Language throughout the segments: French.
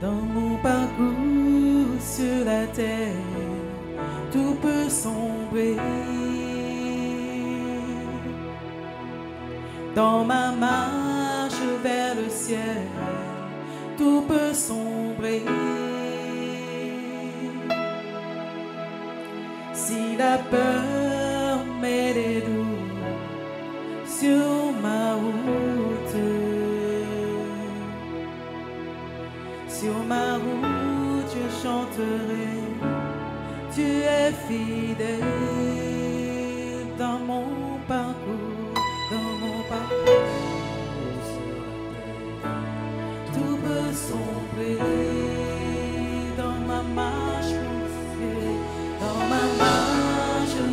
Dans mon parcours sur la terre, tout peut sombrer. Dans ma marche vers le ciel, tout peut sombrer. Si la peur met des doutes sur ma route, sur ma route je chanterai, tu es fidèle. Dans mon parcours, tout peut sombrer. Dans ma marche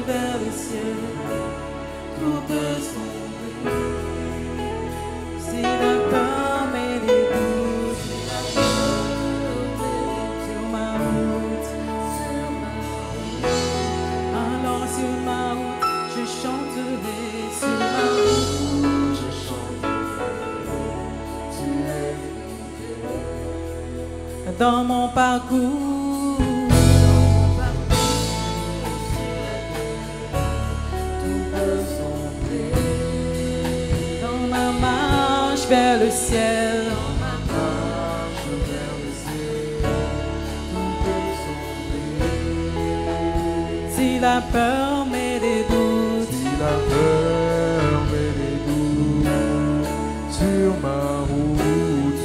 vers le ciel, tout peut sombrer. Si la peur met des doutes sur ma route, alors sur ma route je chanterai. Sur ma route je chanterai, tu es fidèle. Dans mon parcours, vers le ciel, dans ma marche vers le ciel, tout peut sombrer. Si la peur met des doutes, si la peur met des doutes sur ma route,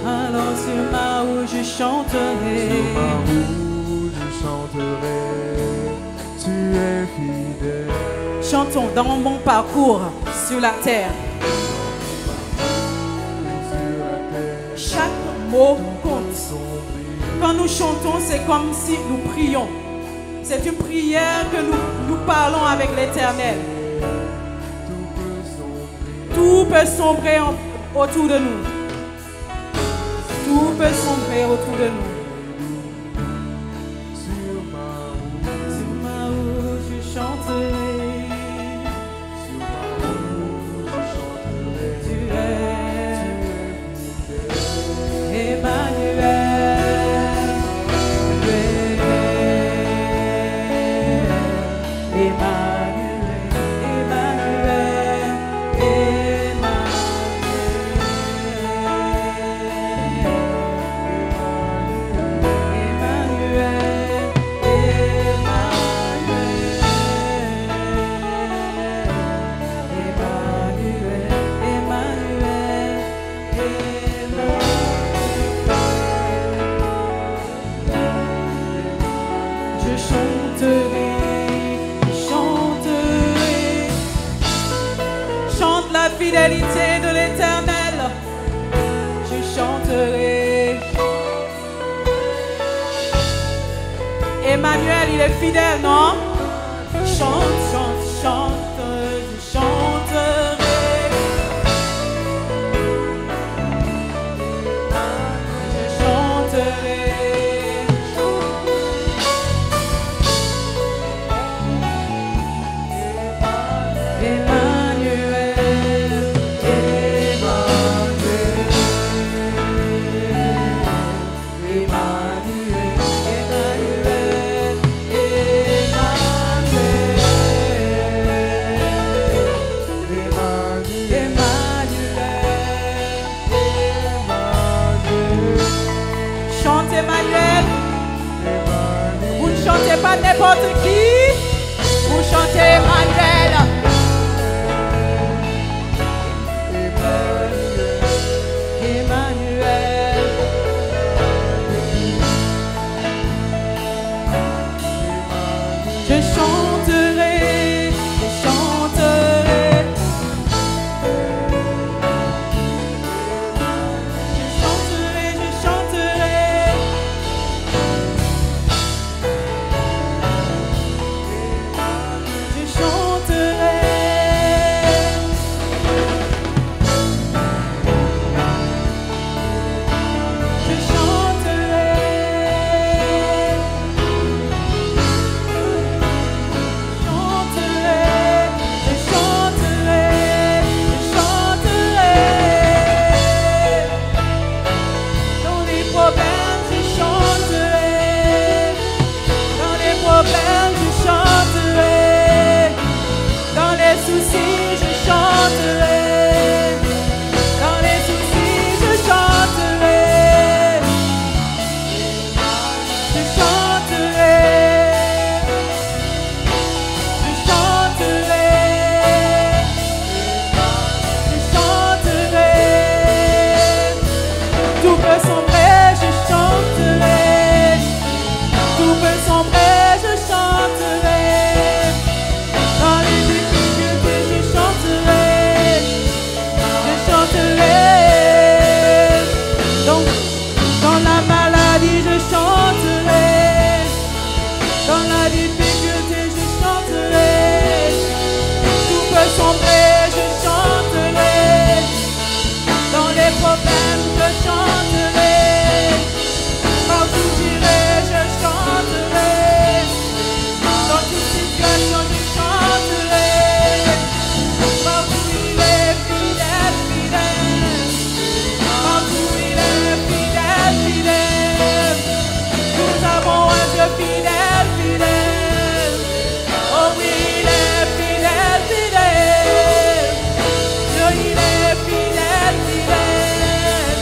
alors sur ma route je chanterai. Sur ma route je chanterai, tu es fidèle. Chantons dans mon parcours sur la terre. Chaque mot compte. Quand nous chantons, c'est comme si nous prions. C'est une prière que nous parlons avec l'Éternel. Tout peut sombrer autour de nous. Tout peut sombrer autour de nous. Sur ma route, je chanterai. Sur ma route, je chanterai. Tu es Emmanuel, fidélité de l'Éternel, je chanterai. Emmanuel, il est fidèle, non? Chante, chante, chante, je chanterai. Je chanterai. Pas n'importe qui, vous chantez Emmanuel. Emmanuel. Je chanterai, je chanterai. Je chanterai, je chanterai. Je chanterai. problèmes, je chanterai. Dans les problèmes, je chanterai. Dans les soucis, je chanterai. Dans les soucis, je chanterai. Je chanterai. Je chanterai. Je chanterai. Tout peut sombrer, je chanterai. Tout peut sombrer, je chanterai. Dans les difficultés, je chanterai. Je chanterai. Dans la maladie, je chanterai. Dans la difficulté, je chanterai. Tout peut sombrer, je chanterai. Dans les problèmes, je chanterai. Partout j'irai, je chanterai. Dans toute situation, je chanterai. Partout il est fidèle, fidèle. Partout il est fidèle, fidèle. Nous avons un Dieu fidèle, fidèle. Oh oui, il est fidèle, fidèle. Dieu, il est fidèle, fidèle.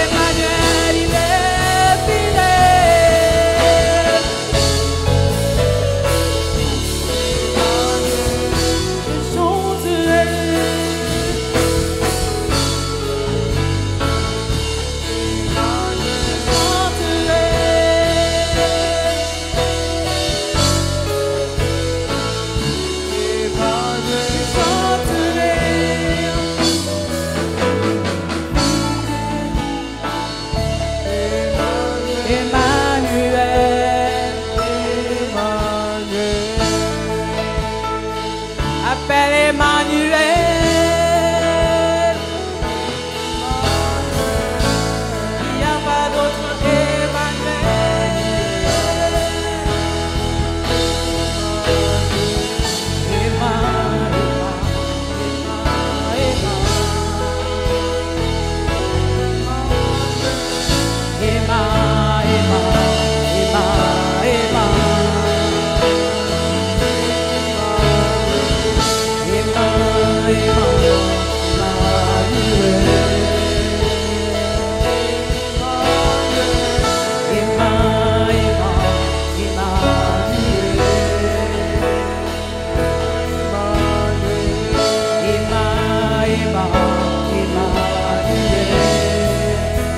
Emmanuel, il est fidèle. Je chanterai. Emmanuel, appelle Emmanuel. Il n'y a pas d'autre Emmanuel.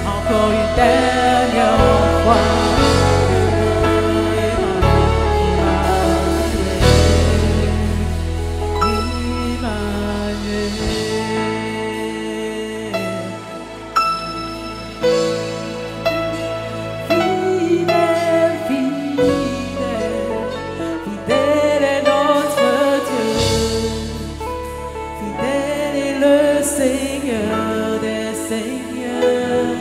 Encore une dernière fois. Fidèle, fidèle, fidèle est notre Dieu. Fidèle est le Seigneur des Seigneurs.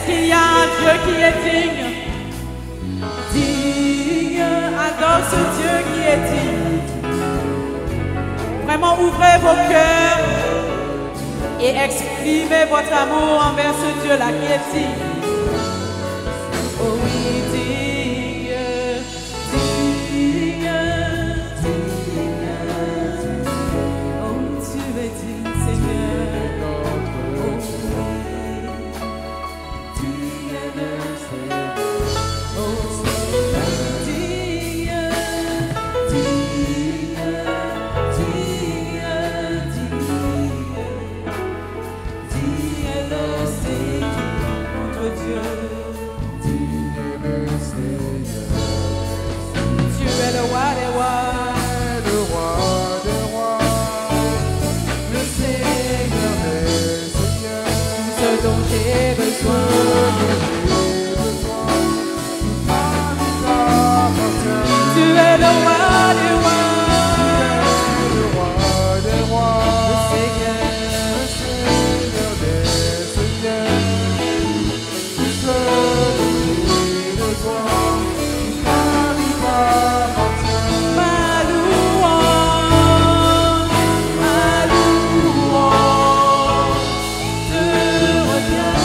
qu'il y a un Dieu qui est digne? Digne, adore ce Dieu qui est digne. Vraiment, ouvrez vos cœurs et exprimez votre amour envers ce Dieu-là qui est digne. Oh oui, digne, digne, digne. Oh, tu es digne, Seigneur. Oh oui, digne le Seigneur. Oh, digne, digne, digne, digne. Digne le Seigneur, notre Dieu. Tu es le roi des rois, Le roi des rois, le Seigneur, des seigneurs, ce dont j'ai besoin. Tu es le roi des rois, le roi des rois, le Seigneur, le Seigneur des seigneurs, tout ce dont j'ai besoin, ta vie m'appartient. ma louange te revient.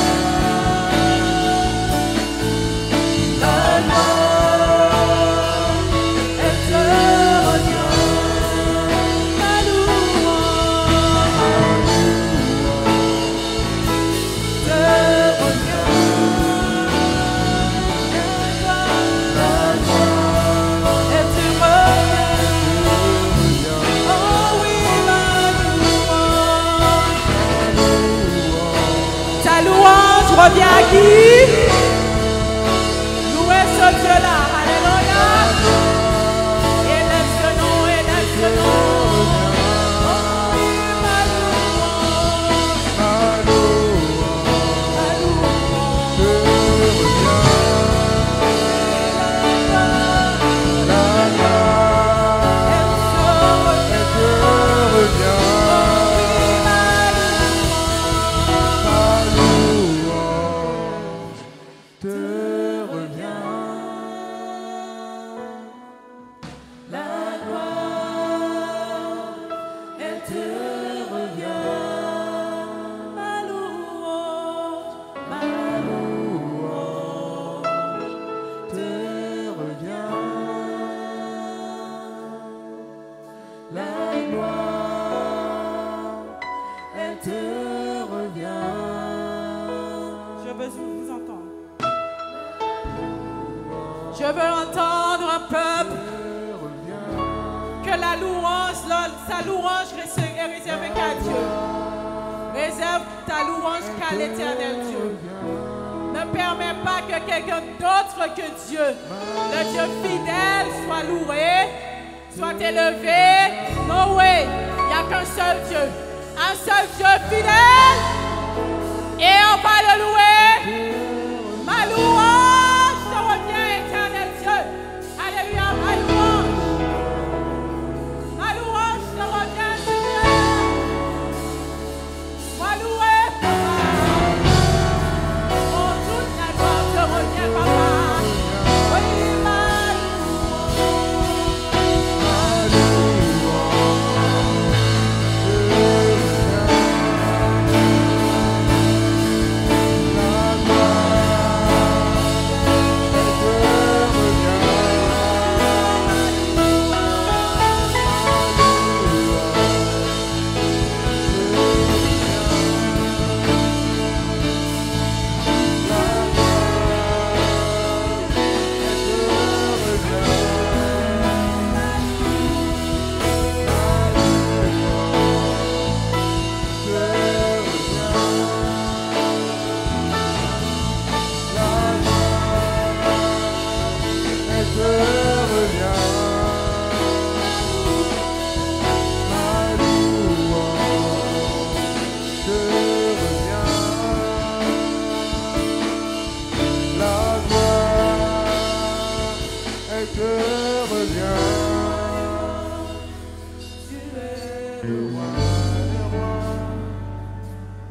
La gloire, elle te revient. Ma louange te revient. La gloire, elle te revient. Oh oui, ma louange. Ta louange revient à qui? Louez ce Dieu-là. Alléluia. Élève ce nom, élève ce nom. Oh oui, ma louange. Ma louange. Je veux vous entendre. Je veux entendre un peuple que la louange, sa louange est réservée qu'à Dieu. Réserve ta louange qu'à l'Éternel Dieu. Ne permets pas que quelqu'un d'autre que Dieu, le Dieu fidèle, soit loué, soit élevé. No way. Il n'y a qu'un seul Dieu. Un seul Dieu fidèle. Et on va le louer. Ma louange te revient, éternel Dieu. Alléluia, ma louange. Ma louange te revient, Seigneur. Sois loué, Papa. Oh, toute la gloire te revient, Papa. Oui, ma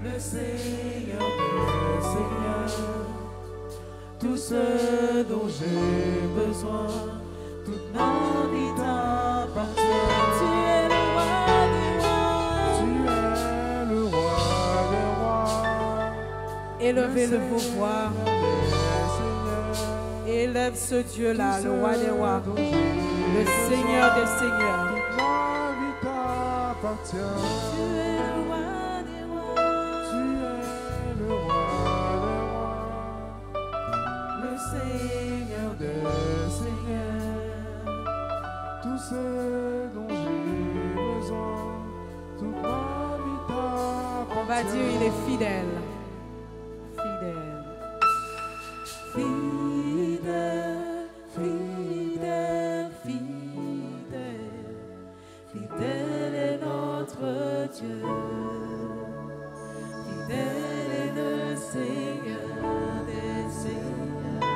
le Seigneur des seigneurs. dont j'ai besoin. Toute ma vie t'appartient. Tu es le roi des rois. Tu es le roi des rois. Élevez le vos voix. Élève ce Dieu-là, le roi des rois, le Seigneur des seigneurs. Toute ma vie t'appartient. Tu es le roi des rois. Tu es le roi des rois. Le Seigneur des seigneurs. Tout ce dont j'ai besoin. Toute ma vie t'appartient. On va dire il est fidèle. Fidèle. Fidèle, fidèle, fidèle. Fidèle est notre Dieu. Fidèle est le Seigneur des seigneurs.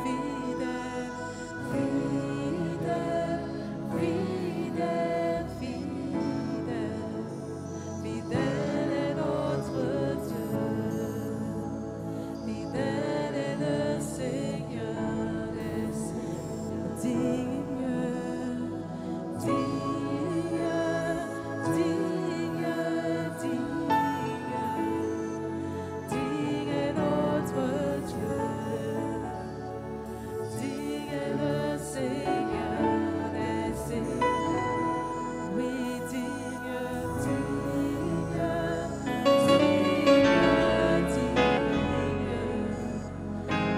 Fidèle, fidèle, fidèle, fidèle. Fidèle est notre Dieu. Fidèle est le Seigneur des seigneurs. Digne, digne, digne, digne. Digne est notre Dieu. Digne est le Seigneur des seigneurs. Oui, digne, digne, digne,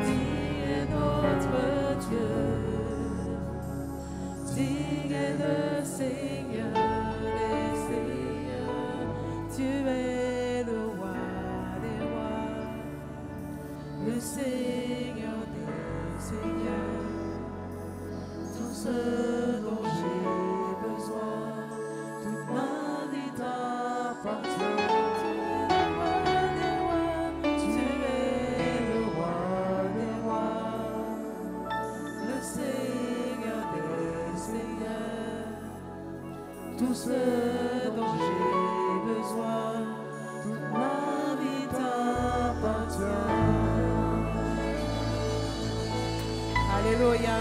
digne est notre Dieu. Digne est le Seigneur des seigneurs. Tu es le roi des rois, le Seigneur des seigneurs. Tout ce dont j'ai besoin, toute ma vie t'appartient. Tu es le roi des rois, le Seigneur des seigneurs. Tout ce dont j'ai besoin, toute ma vie t'appartient. Alléluia.